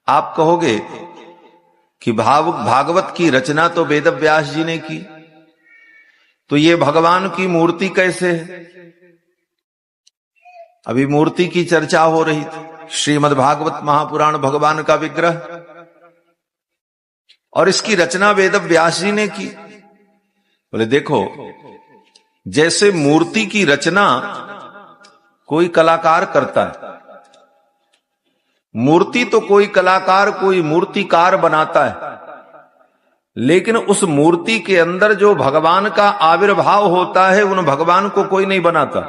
आप कहोगे कि भागवत की रचना तो वेद व्यास जी ने की, तो ये भगवान की मूर्ति कैसे है? अभी मूर्ति की चर्चा हो रही थी, श्रीमद् भागवत महापुराण भगवान का विग्रह, और इसकी रचना वेद व्यास जी ने की। बोले देखो, जैसे मूर्ति की रचना कोई कलाकार करता है, मूर्ति तो कोई कलाकार, कोई मूर्तिकार बनाता है, लेकिन उस मूर्ति के अंदर जो भगवान का आविर्भाव होता है, उन भगवान को कोई नहीं बनाता।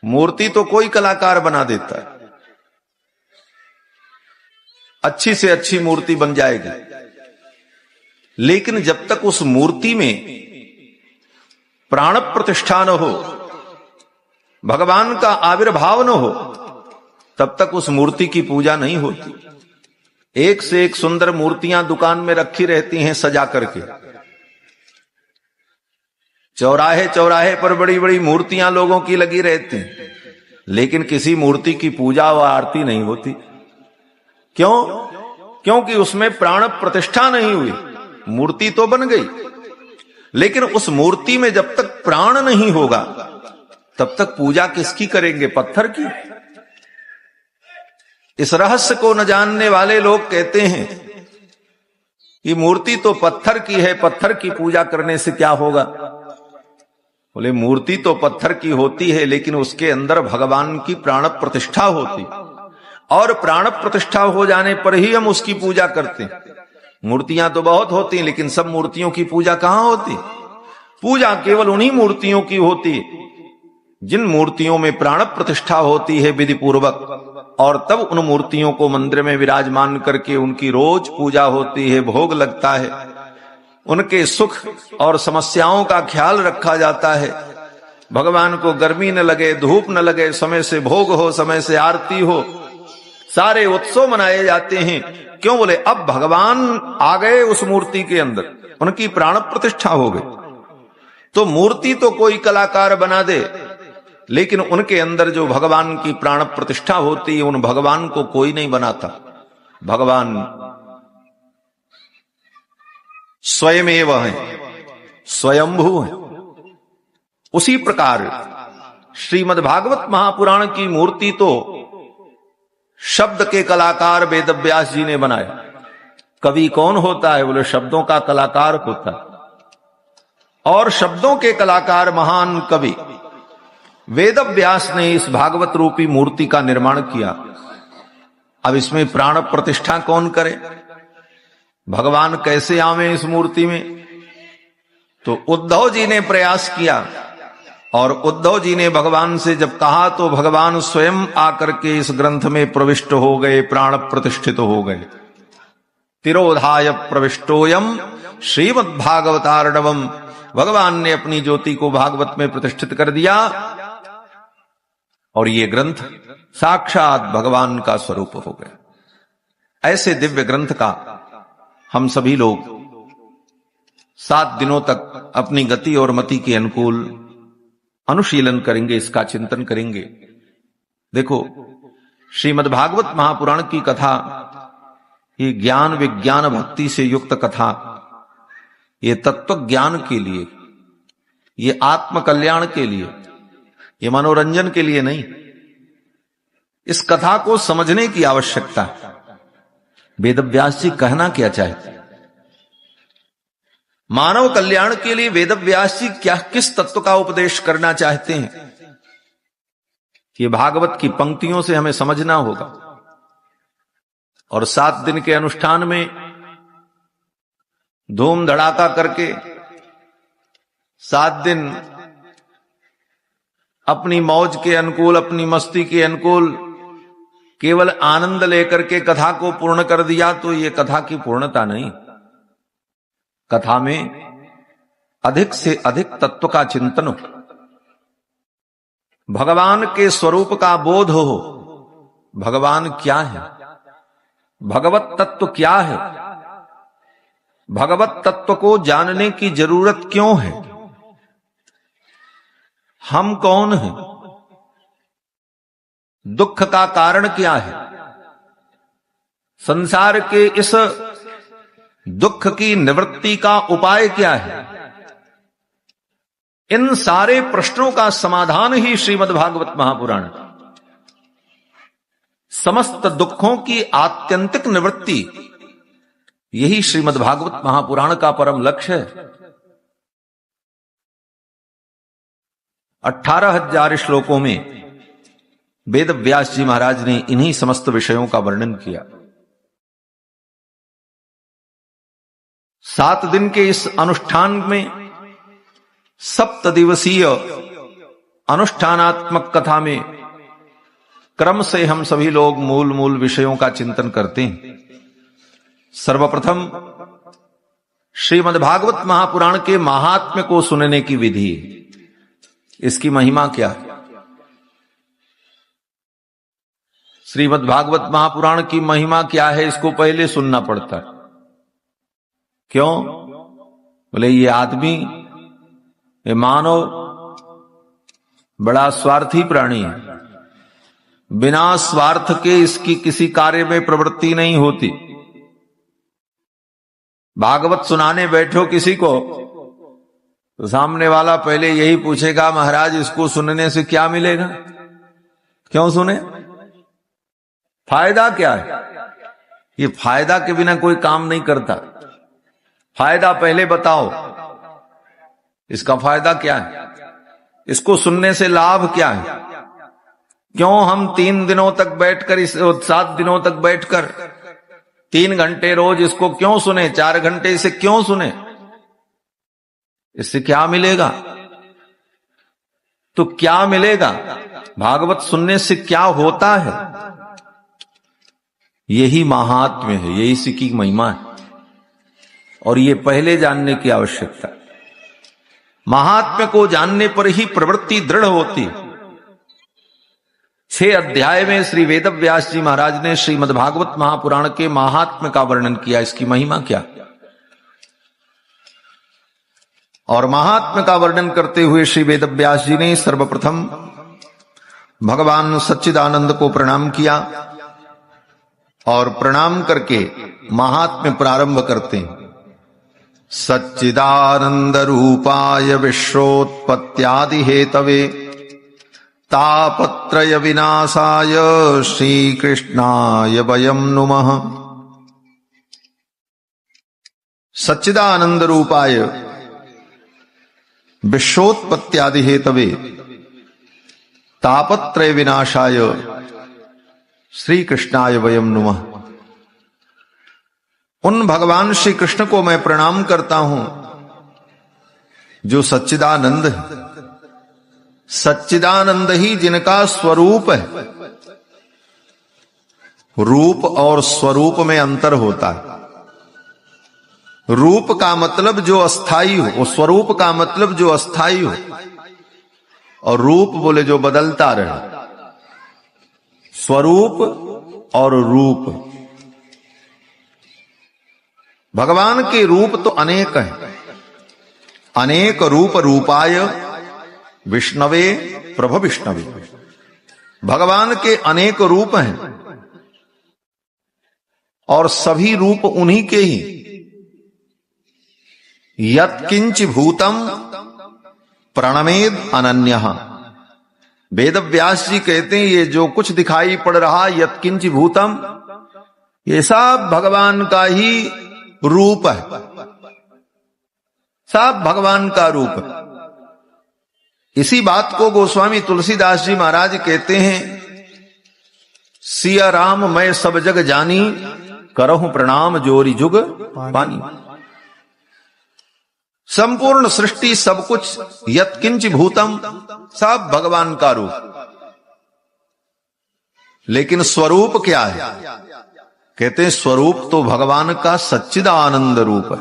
मूर्ति तो कोई कलाकार बना देता है, अच्छी से अच्छी मूर्ति बन जाएगी, लेकिन जब तक उस मूर्ति में प्राण प्रतिष्ठा न हो, भगवान का आविर्भाव न हो, तब तक उस मूर्ति की पूजा नहीं होती। एक से एक सुंदर मूर्तियां दुकान में रखी रहती हैं सजा करके, चौराहे चौराहे पर बड़ी बड़ी मूर्तियां लोगों की लगी रहती हैं, लेकिन किसी मूर्ति की पूजा व आरती नहीं होती। क्यों? क्योंकि उसमें प्राण प्रतिष्ठा नहीं हुई। मूर्ति तो बन गई, लेकिन उस मूर्ति में जब तक प्राण नहीं होगा, तब तक पूजा किसकी करेंगे? पत्थर की। इस रहस्य को न जानने वाले लोग कहते हैं कि मूर्ति तो पत्थर की है, पत्थर की पूजा करने से क्या होगा? बोले मूर्ति तो पत्थर की होती है, लेकिन उसके अंदर भगवान की प्राण प्रतिष्ठा होती, और प्राण प्रतिष्ठा हो जाने पर ही हम उसकी पूजा करते हैं। मूर्तियां तो बहुत होती हैं, लेकिन सब मूर्तियों की पूजा कहां होती? पूजा केवल उन्हीं मूर्तियों की होती है जिन मूर्तियों में प्राण प्रतिष्ठा होती है विधि पूर्वक, और तब उन मूर्तियों को मंदिर में विराजमान करके उनकी रोज पूजा होती है, भोग लगता है, उनके सुख और समस्याओं का ख्याल रखा जाता है। भगवान को गर्मी न लगे, धूप न लगे, समय से भोग हो, समय से आरती हो, सारे उत्सव मनाए जाते हैं। क्यों? बोले अब भगवान आ गए उस मूर्ति के अंदर, उनकी प्राण प्रतिष्ठा हो गई। तो मूर्ति तो कोई कलाकार बना दे, लेकिन उनके अंदर जो भगवान की प्राण प्रतिष्ठा होती है, उन भगवान को कोई नहीं बनाता। भगवान स्वयमेव है, स्वयंभू है। उसी प्रकार श्रीमद् भागवत महापुराण की मूर्ति तो शब्द के कलाकार वेद व्यास जी ने बनाया। कवि कौन होता है? बोले शब्दों का कलाकार होता है, और शब्दों के कलाकार महान कवि वेद व्यास ने इस भागवत रूपी मूर्ति का निर्माण किया। अब इसमें प्राण प्रतिष्ठा कौन करे? भगवान कैसे आवे इस मूर्ति में? तो उद्धव जी ने प्रयास किया, और उद्धव जी ने भगवान से जब कहा तो भगवान स्वयं आकर के इस ग्रंथ में प्रविष्ट हो गए, प्राण प्रतिष्ठित हो गए। तिरोधाय प्रविष्टोयम श्रीमद्भागवतार्णवम, भगवान ने अपनी ज्योति को भागवत में प्रतिष्ठित कर दिया, और ये ग्रंथ साक्षात भगवान का स्वरूप हो गया। ऐसे दिव्य ग्रंथ का हम सभी लोग 7 दिनों तक अपनी गति और मति के अनुकूल अनुशीलन करेंगे, इसका चिंतन करेंगे। देखो, श्रीमद् भागवत महापुराण की कथा, ये ज्ञान विज्ञान भक्ति से युक्त कथा, ये तत्व ज्ञान के लिए, ये आत्म कल्याण के लिए, ये मनोरंजन के लिए नहीं। इस कथा को समझने की आवश्यकता है। वेद व्यास जी कहना क्या चाहते? मानव कल्याण के लिए वेद व्यास जी क्या, किस तत्व का उपदेश करना चाहते हैं, ये भागवत की पंक्तियों से हमें समझना होगा। और 7 दिन के अनुष्ठान में धूम धड़ाका करके 7 दिन अपनी मौज के अनुकूल, अपनी मस्ती के अनुकूल केवल आनंद लेकर के कथा को पूर्ण कर दिया, तो ये कथा की पूर्णता नहीं। कथा में अधिक से अधिक तत्व का चिंतन हो, भगवान के स्वरूप का बोध हो। भगवान क्या है, भगवत तत्व क्या है, भगवत तत्व को जानने की जरूरत क्यों है, हम कौन हैं, दुख का कारण क्या है, संसार के इस दुख की निवृत्ति का उपाय क्या है, इन सारे प्रश्नों का समाधान ही श्रीमद् भागवत महापुराण। समस्त दुखों की आत्यंतिक निवृत्ति, यही श्रीमद् भागवत महापुराण का परम लक्ष्य है। 18,000 श्लोकों में वेद व्यास जी महाराज ने इन्हीं समस्त विषयों का वर्णन किया। 7 दिन के इस अनुष्ठान में 7 दिवसीय अनुष्ठानात्मक कथा में क्रम से हम सभी लोग मूल मूल विषयों का चिंतन करते हैं। सर्वप्रथम श्रीमद् भागवत महापुराण के महात्म्य को सुनने की विधि, इसकी महिमा क्या है। श्रीमद् भागवत महापुराण की महिमा क्या है, इसको पहले सुनना पड़ता है। क्यों? बोले ये आदमी, ये मानव बड़ा स्वार्थी प्राणी है, बिना स्वार्थ के इसकी किसी कार्य में प्रवृत्ति नहीं होती। भागवत सुनाने बैठो किसी को तो सामने वाला पहले यही पूछेगा, महाराज इसको सुनने से क्या मिलेगा, क्यों सुने, फायदा क्या है। ये फायदा के बिना कोई काम नहीं करता। फायदा पहले बताओ, इसका फायदा क्या है, इसको सुनने से लाभ क्या है। क्यों हम 3 दिनों तक बैठकर, 7 दिनों तक बैठकर 3 घंटे रोज इसको क्यों सुने, 4 घंटे इसे क्यों सुने, इससे क्या मिलेगा। तो क्या मिलेगा, भागवत सुनने से क्या होता है, यही महात्म्य है, यही इसी की महिमा है। और ये पहले जानने की आवश्यकता। महात्म्य को जानने पर ही प्रवृत्ति दृढ़ होती है। 6 अध्याय में श्री वेद व्यास जी महाराज ने श्रीमद् भागवत महापुराण के महात्म्य का वर्णन किया, इसकी महिमा क्या। और महात्म्य का वर्णन करते हुए श्री वेद व्यास जी ने सर्वप्रथम भगवान सच्चिदानंद को प्रणाम किया और प्रणाम करके महात्म्य प्रारंभ करते हैं। सच्चिदानंद रूपाय विश्वोत्पत्त्यादि हेतवे तापत्रय विनाशाय श्री कृष्णाय वयं नुमः। सच्चिदानंद रूपाय विश्वोत्पत्त्यादि हेतवे तापत्रय विनाशाय श्री कृष्णाय वयं नुमः। उन भगवान श्री कृष्ण को मैं प्रणाम करता हूं जो सच्चिदानंद है। सच्चिदानंद ही जिनका स्वरूप है। रूप और स्वरूप में अंतर होता है। रूप का मतलब जो अस्थाई हो, स्वरूप का मतलब जो अस्थाई हो, और रूप बोले जो बदलता रहे। स्वरूप और रूप, भगवान के रूप तो अनेक हैं। अनेक रूप रूपाय विष्णवे प्रभ विष्णवे। भगवान के अनेक रूप हैं और सभी रूप उन्हीं के ही। यत्किंच भूतम प्रणमेद अनन्यः। वेद व्यास जी कहते हैं ये जो कुछ दिखाई पड़ रहा यत्किंच भूतम, ये सब भगवान का ही रूप है, सब भगवान का रूप है। इसी बात को गोस्वामी तुलसीदास जी महाराज कहते हैं, सिया राम मैं सब जग जानी, करहूं प्रणाम जोरी जुग पानी। संपूर्ण सृष्टि सब कुछ यत्किंच भूतम, सब भगवान का रूप। लेकिन स्वरूप क्या है? कहते हैं स्वरूप तो भगवान का सच्चिदानंद रूप है।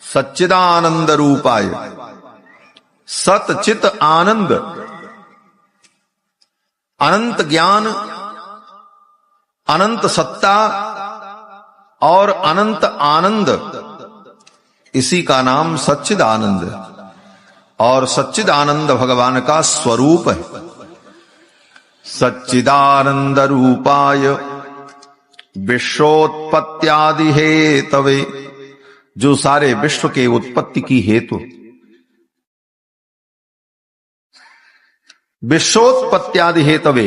सच्चिदानंद रूपाय, सतचित आनंद, अनंत ज्ञान, अनंत सत्ता और अनंत आनंद, इसी का नाम सच्चिदानंद है। और सच्चिदानंद भगवान का स्वरूप है। सच्चिदानंद रूपाय विश्वोत्पत्त्यादि हेतवे, जो सारे विश्व के उत्पत्ति की हेतु। विश्वोत्पत्त्यादि हेतवे,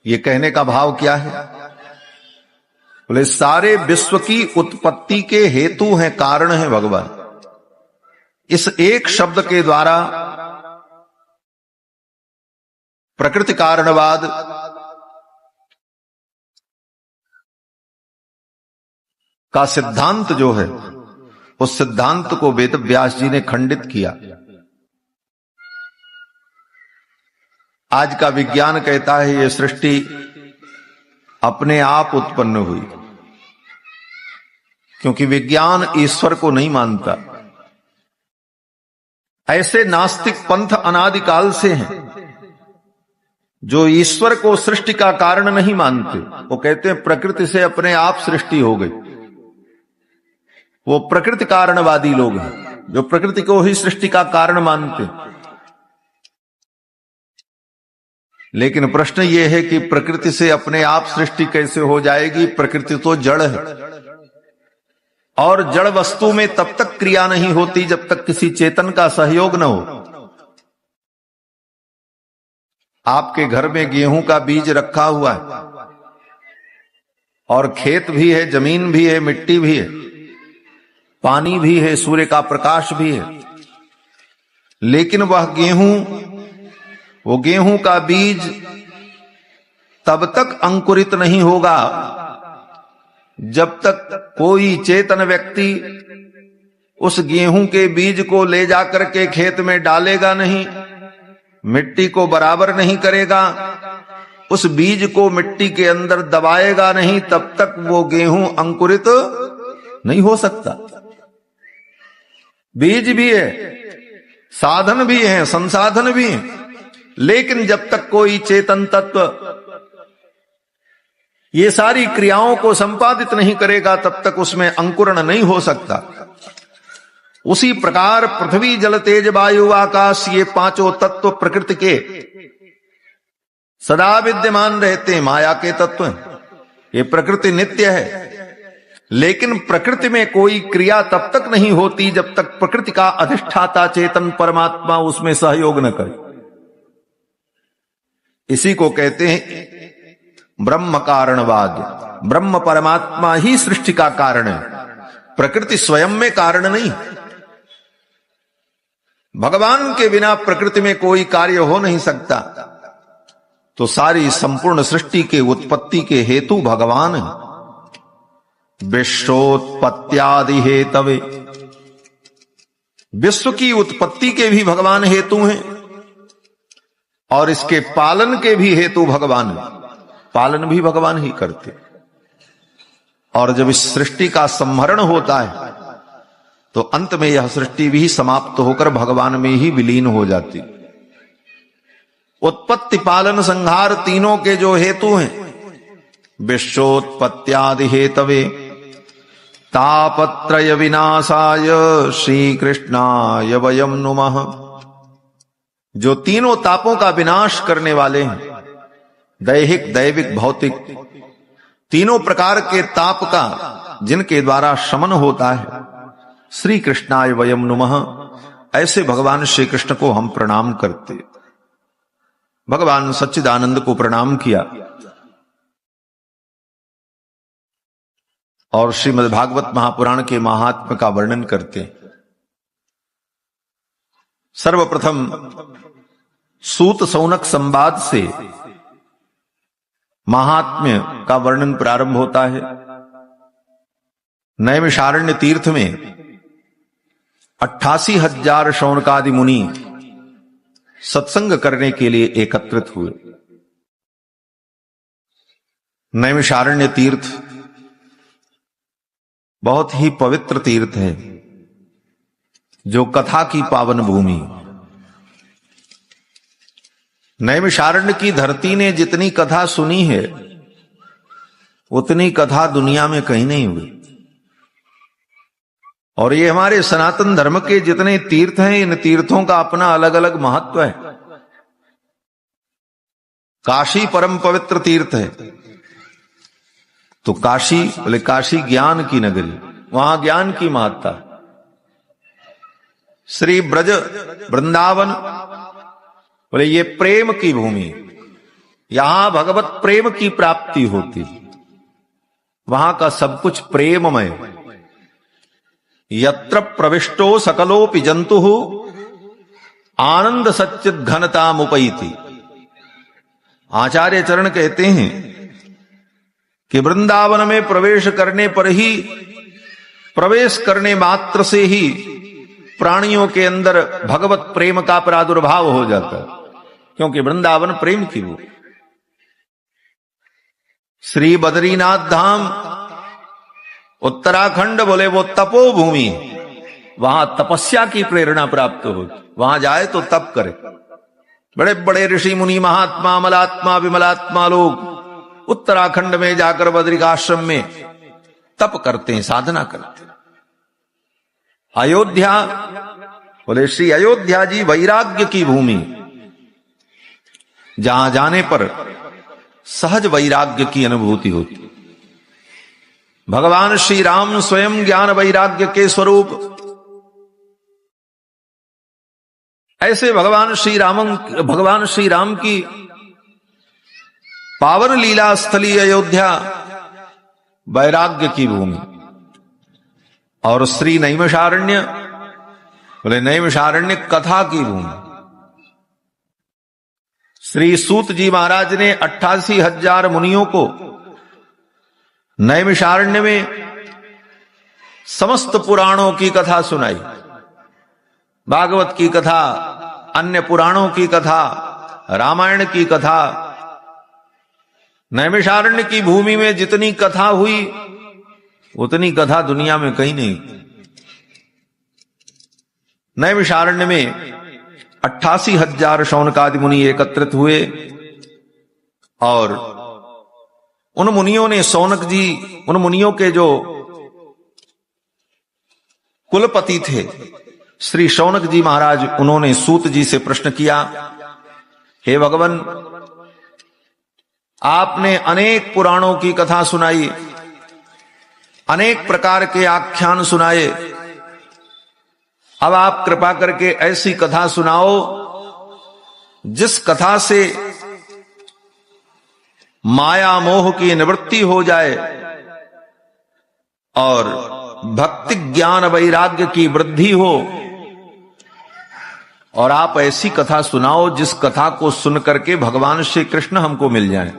ये कहने का भाव क्या है? बोले सारे विश्व की उत्पत्ति के हेतु हैं, कारण है भगवान। इस एक शब्द के द्वारा प्रकृति कारणवाद का सिद्धांत जो है, उस सिद्धांत को वेद व्यास जी ने खंडित किया। आज का विज्ञान कहता है ये सृष्टि अपने आप उत्पन्न हुई, क्योंकि विज्ञान ईश्वर को नहीं मानता। ऐसे नास्तिक पंथ अनादिकाल से हैं जो ईश्वर को सृष्टि का कारण नहीं मानते। वो कहते हैं प्रकृति से अपने आप सृष्टि हो गई। वो प्रकृति कारणवादी लोग हैं जो प्रकृति को ही सृष्टि का कारण मानते। लेकिन प्रश्न ये है कि प्रकृति से अपने आप सृष्टि कैसे हो जाएगी? प्रकृति तो जड़ है, और जड़ वस्तु में तब तक क्रिया नहीं होती जब तक किसी चेतन का सहयोग न हो। आपके घर में गेहूं का बीज रखा हुआ है, और खेत भी है, जमीन भी है, मिट्टी भी है, पानी भी है, सूर्य का प्रकाश भी है, लेकिन वो गेहूं का बीज तब तक अंकुरित नहीं होगा जब तक कोई चेतन व्यक्ति उस गेहूं के बीज को ले जाकर के खेत में डालेगा नहीं, मिट्टी को बराबर नहीं करेगा, उस बीज को मिट्टी के अंदर दबाएगा नहीं, तब तक वो गेहूं अंकुरित नहीं हो सकता। बीज भी है, साधन भी है, संसाधन भी है, लेकिन जब तक कोई चेतन तत्व ये सारी क्रियाओं को संपादित नहीं करेगा तब तक उसमें अंकुरण नहीं हो सकता। उसी प्रकार पृथ्वी, जल, तेज, वायु, आकाश, ये पांचों तत्व प्रकृति के सदा विद्यमान रहते हैं, माया के तत्व हैं। ये प्रकृति नित्य है, लेकिन प्रकृति में कोई क्रिया तब तक नहीं होती जब तक प्रकृति का अधिष्ठाता चेतन परमात्मा उसमें सहयोग न करे। इसी को कहते हैं ब्रह्म कारणवाद। ब्रह्म परमात्मा ही सृष्टि का कारण है, प्रकृति स्वयं में कारण नहीं। भगवान के बिना प्रकृति में कोई कार्य हो नहीं सकता। तो सारी संपूर्ण सृष्टि के उत्पत्ति के हेतु भगवान है। विश्वोत्पत्त्यादि हेतवे, विश्व की उत्पत्ति के भी भगवान हेतु हैं, और इसके पालन के भी हेतु भगवान है। पालन भी भगवान ही करते। और जब इस सृष्टि का संहरण होता है तो अंत में यह सृष्टि भी समाप्त होकर भगवान में ही विलीन हो जाती। उत्पत्ति, पालन, संहार तीनों के जो हेतु हैं, विश्वोत्पत्त्यादि हेतवे तापत्रय विनाशाय श्री कृष्णाय वयम नुमः। जो तीनों तापों का विनाश करने वाले हैं, दैहिक, दैविक, भौतिक, तीनों प्रकार के ताप का जिनके द्वारा शमन होता है, श्री कृष्णाय वयम नुमः, ऐसे भगवान श्री कृष्ण को हम प्रणाम करते। भगवान सच्चिदानंद को प्रणाम किया और श्रीमद् भागवत महापुराण के महात्म्य का वर्णन करते। सर्वप्रथम सूत सौनक संवाद से महात्म्य का वर्णन प्रारंभ होता है। नैमिषारण्य तीर्थ में 88,000 शौनकादि मुनि सत्संग करने के लिए एकत्रित हुए। नैमिषारण्य तीर्थ बहुत ही पवित्र तीर्थ है, जो कथा की पावन भूमि। नैमिषारण्य की धरती ने जितनी कथा सुनी है उतनी कथा दुनिया में कहीं नहीं हुई। और ये हमारे सनातन धर्म के जितने तीर्थ हैं, इन तीर्थों का अपना अलग अलग महत्व है। काशी परम पवित्र तीर्थ है, तो काशी, बोले काशी ज्ञान की नगरी, वहां ज्ञान की महत्ता। श्री ब्रज वृंदावन, बोले ये प्रेम की भूमि, यहां भगवत प्रेम की प्राप्ति होती, वहां का सब कुछ प्रेममय। यत्र प्रविष्टो सकलोपि जंतु आनंद सच्चित घनता मुपैति। आचार्य चरण कहते हैं कि वृंदावन में प्रवेश करने पर ही, प्रवेश करने मात्र से ही प्राणियों के अंदर भगवत प्रेम का प्रादुर्भाव हो जाता है, क्योंकि वृंदावन प्रेम की वो। श्री बद्रीनाथ धाम उत्तराखंड, बोले वो तपोभूमि, वहां तपस्या की प्रेरणा प्राप्त होती, वहां जाए तो तप करे। बड़े बड़े ऋषि मुनि महात्मा अमलात्मा विमलात्मा लोग उत्तराखंड में जाकर बद्रिकाश्रम में तप करते हैं, साधना करते हैं। अयोध्या, बोले श्री अयोध्या जी वैराग्य की भूमि, जहां जाने पर सहज वैराग्य की अनुभूति होती। भगवान श्री राम स्वयं ज्ञान वैराग्य के स्वरूप, ऐसे भगवान श्री राम की पावन लीला स्थली अयोध्या वैराग्य की भूमि। और श्री नैमिषारण्य, बोले नैमिषारण्य कथा की भूमि। श्री सूत जी महाराज ने 88,000 मुनियों को नैमिषारण्य में समस्त पुराणों की कथा सुनाई, भागवत की कथा, अन्य पुराणों की कथा, रामायण की कथा। नैमिषारण्य की भूमि में जितनी कथा हुई, उतनी कथा दुनिया में कहीं नहीं। नैमिषारण्य में 88,000 शौनकादि मुनि एकत्रित हुए और उन मुनियों ने शौनक जी, उन मुनियों के जो कुलपति थे श्री शौनक जी महाराज, उन्होंने सूत जी से प्रश्न किया, हे भगवान, आपने अनेक पुराणों की कथा सुनाई, अनेक प्रकार के आख्यान सुनाए, अब आप कृपा करके ऐसी कथा सुनाओ जिस कथा से माया मोह की निवृत्ति हो जाए और भक्ति ज्ञान वैराग्य की वृद्धि हो। और आप ऐसी कथा सुनाओ जिस कथा को सुन करके भगवान श्री कृष्ण हमको मिल जाए।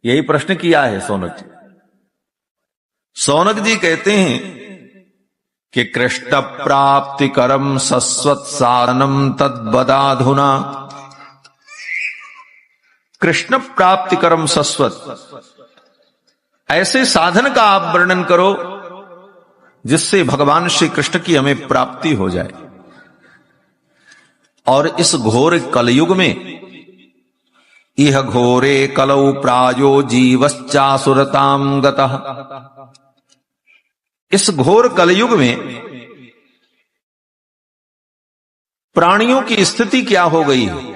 यही प्रश्न किया है शौनक जी। शौनक जी कहते हैं कि कृष्ण प्राप्ति करम सस्वत साधनम तद्वदाधुना। कृष्ण प्राप्ति करम सस्वत, ऐसे साधन का आप वर्णन करो जिससे भगवान श्री कृष्ण की हमें प्राप्ति हो जाए। और इस घोर कलयुग में, इह घोरे कलौ प्रायो जीवश्चासुरतां गतः, इस घोर कलयुग में प्राणियों की स्थिति क्या हो गई है?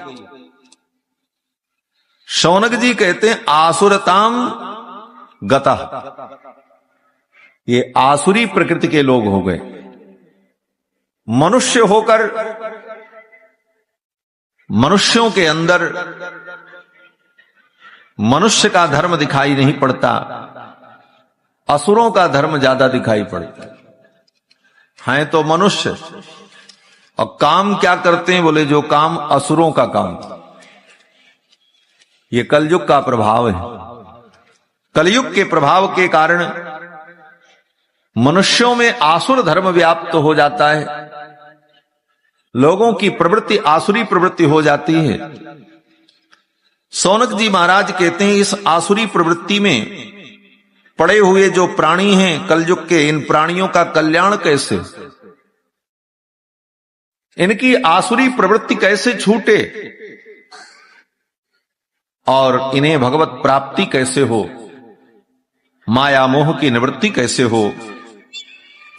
शौनक जी कहते हैं आसुरताम गतः, ये आसुरी प्रकृति के लोग हो गए। मनुष्य होकर मनुष्यों के अंदर मनुष्य का धर्म दिखाई नहीं पड़ता, असुरों का धर्म ज्यादा दिखाई पड़ता है। तो मनुष्य और काम क्या करते हैं? बोले जो काम असुरों का काम। ये कलयुग का प्रभाव है। कलयुग के प्रभाव के कारण मनुष्यों में आसुर धर्म व्याप्त हो जाता है, लोगों की प्रवृत्ति आसुरी प्रवृत्ति हो जाती है। शौनक जी महाराज कहते हैं इस आसुरी प्रवृत्ति में पड़े हुए जो प्राणी हैं कलयुग के, इन प्राणियों का कल्याण कैसे, इनकी आसुरी प्रवृत्ति कैसे छूटे और इन्हें भगवत प्राप्ति कैसे हो, माया मोह की निवृत्ति कैसे हो,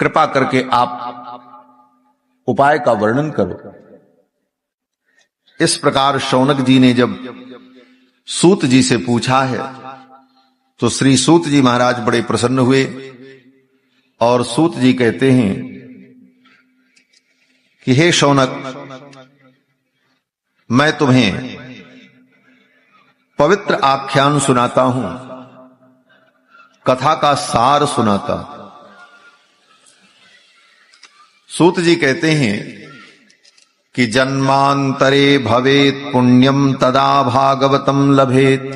कृपा करके आप उपाय का वर्णन करो। इस प्रकार शौनक जी ने जब सूत जी से पूछा है तो श्री सूत जी महाराज बड़े प्रसन्न हुए और सूत जी कहते हैं कि हे शौनक, मैं तुम्हें पवित्र आख्यान सुनाता हूं, कथा का सार सुनाता। सूत जी कहते हैं कि जन्मांतरे भवेत पुण्यम तदा भागवतम लभेत।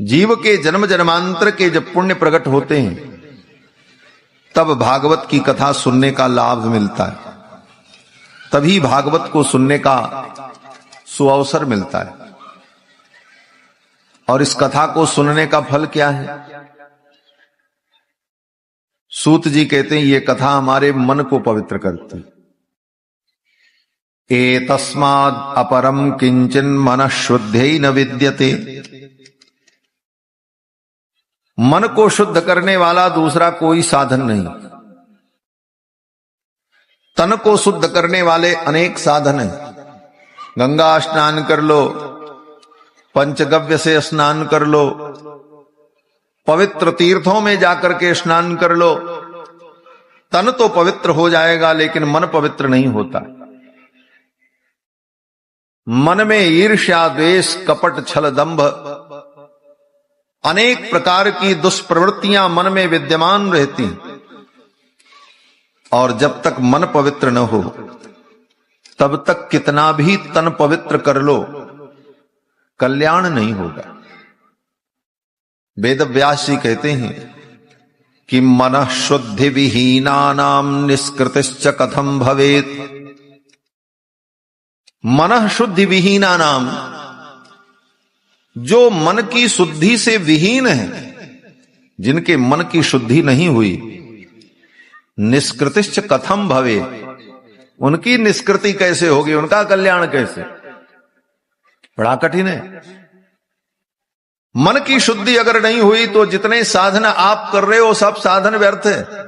जीव के जन्म जन्मांतर के जब पुण्य प्रकट होते हैं तब भागवत की कथा सुनने का लाभ मिलता है, तभी भागवत को सुनने का सुअवसर मिलता है। और इस कथा को सुनने का फल क्या है? सूत जी कहते हैं ये कथा हमारे मन को पवित्र करती है। एतस्माद् अपरम किंचन मनः शुद्धै न विद्यते। मन को शुद्ध करने वाला दूसरा कोई साधन नहीं। तन को शुद्ध करने वाले अनेक साधन हैं। गंगा स्नान कर लो, पंचगव्य से स्नान कर लो, पवित्र तीर्थों में जाकर के स्नान कर लो, तन तो पवित्र हो जाएगा लेकिन मन पवित्र नहीं होता। मन में ईर्ष्या, द्वेष, कपट, छल, दंभ, अनेक प्रकार की दुष्प्रवृत्तियां मन में विद्यमान रहती हैं। और जब तक मन पवित्र न हो तब तक कितना भी तन पवित्र कर लो कल्याण नहीं होगा। वेद व्यास जी कहते हैं कि मनः शुद्धि विहीनानाम निष्कृतिश्च कथम भवेत। मनः शुद्धि विहीनानाम, जो मन की शुद्धि से विहीन है, जिनके मन की शुद्धि नहीं हुई, निष्कृतिश्च कथम भवे, उनकी निष्कृति कैसे होगी, उनका कल्याण कैसे? बड़ा कठिन है। मन की शुद्धि अगर नहीं हुई तो जितने साधन आप कर रहे हो सब साधन व्यर्थ है।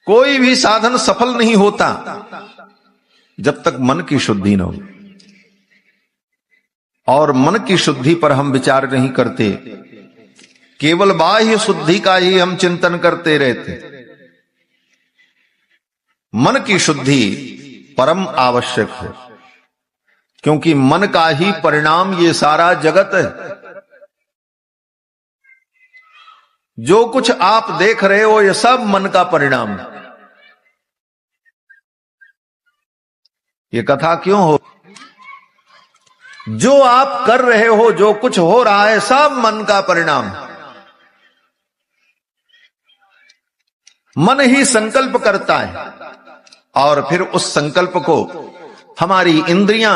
कोई भी साधन सफल नहीं होता जब तक मन की शुद्धि न हो। और मन की शुद्धि पर हम विचार नहीं करते, केवल बाह्य शुद्धि का ही हम चिंतन करते रहते। मन की शुद्धि परम आवश्यक है, क्योंकि मन का ही परिणाम ये सारा जगत है। जो कुछ आप देख रहे हो ये सब मन का परिणाम है। ये कथा क्यों हो? जो आप कर रहे हो, जो कुछ हो रहा है, सब मन का परिणाम है। मन ही संकल्प करता है और फिर उस संकल्प को हमारी इंद्रियां,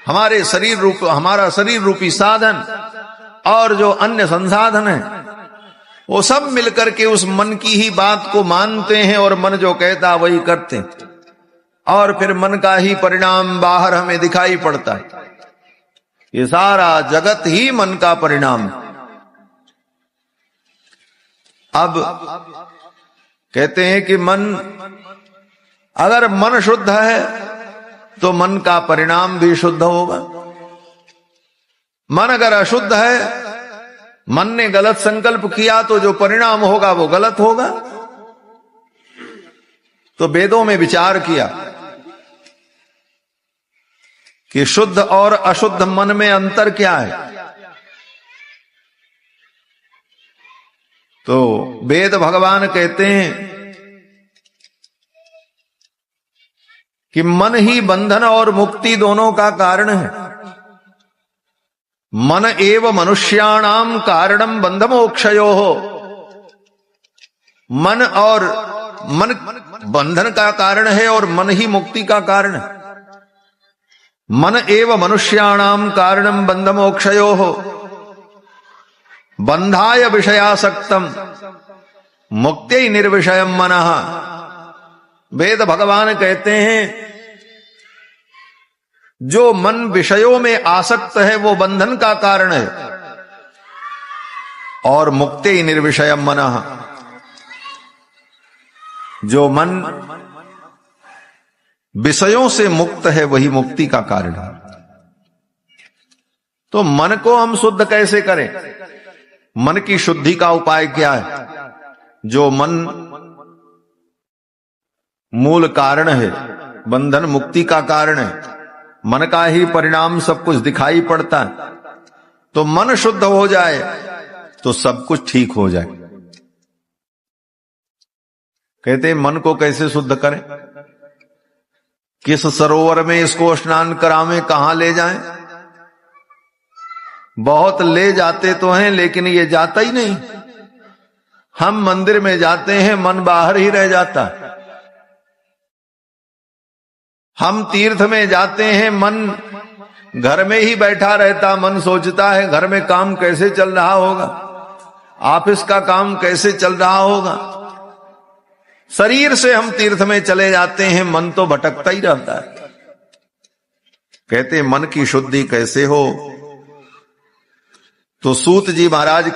हमारे शरीर रूप, हमारा शरीर रूपी साधन और जो अन्य संसाधन है वो सब मिलकर के उस मन की ही बात को मानते हैं और मन जो कहता वही करते हैं। और फिर मन का ही परिणाम बाहर हमें दिखाई पड़ता है। ये सारा जगत ही मन का परिणाम है। अब कहते हैं कि मन, अगर मन शुद्ध है तो मन का परिणाम भी शुद्ध होगा। मन अगर अशुद्ध है, मन ने गलत संकल्प किया तो जो परिणाम होगा वो गलत होगा। तो वेदों में विचार किया कि शुद्ध और अशुद्ध मन में अंतर क्या है। तो वेद भगवान कहते हैं कि मन ही बंधन और मुक्ति दोनों का कारण है। मन एव मनुष्याणाम कारणम बंध मोक्षयोः। मन बंधन का कारण है और मन ही मुक्ति का कारण है। मन एव मनुष्याणाम कारणम बंध मोक्षयोः बंधाय विषयासक्तम मुक्त्यै निर्विषयम मनः। वेद भगवान कहते हैं जो मन विषयों में आसक्त है वो बंधन का कारण है, और मुक्त्यै निर्विषयम मनः, जो मन विषयों से मुक्त है वही मुक्ति का कारण है। तो मन को हम शुद्ध कैसे करें? मन की शुद्धि का उपाय क्या है? जो मन मूल कारण है, बंधन मुक्ति का कारण है, मन का ही परिणाम सब कुछ दिखाई पड़ता है। तो मन शुद्ध हो जाए तो सब कुछ ठीक हो जाए। कहते हैं मन को कैसे शुद्ध करें? किस सरोवर में इसको स्नान करावें, कहां ले जाएं? बहुत ले जाते तो हैं लेकिन ये जाता ही नहीं। हम मंदिर में जाते हैं, मन बाहर ही रह जाता है। हम तीर्थ में जाते हैं, मन घर में ही बैठा रहता। मन सोचता है घर में काम कैसे चल रहा होगा, ऑफिस का काम कैसे चल रहा होगा। शरीर से हम तीर्थ में चले जाते हैं, मन तो भटकता ही रहता है। कहते हैं मन की शुद्धि कैसे हो? तो सूत जी महाराज के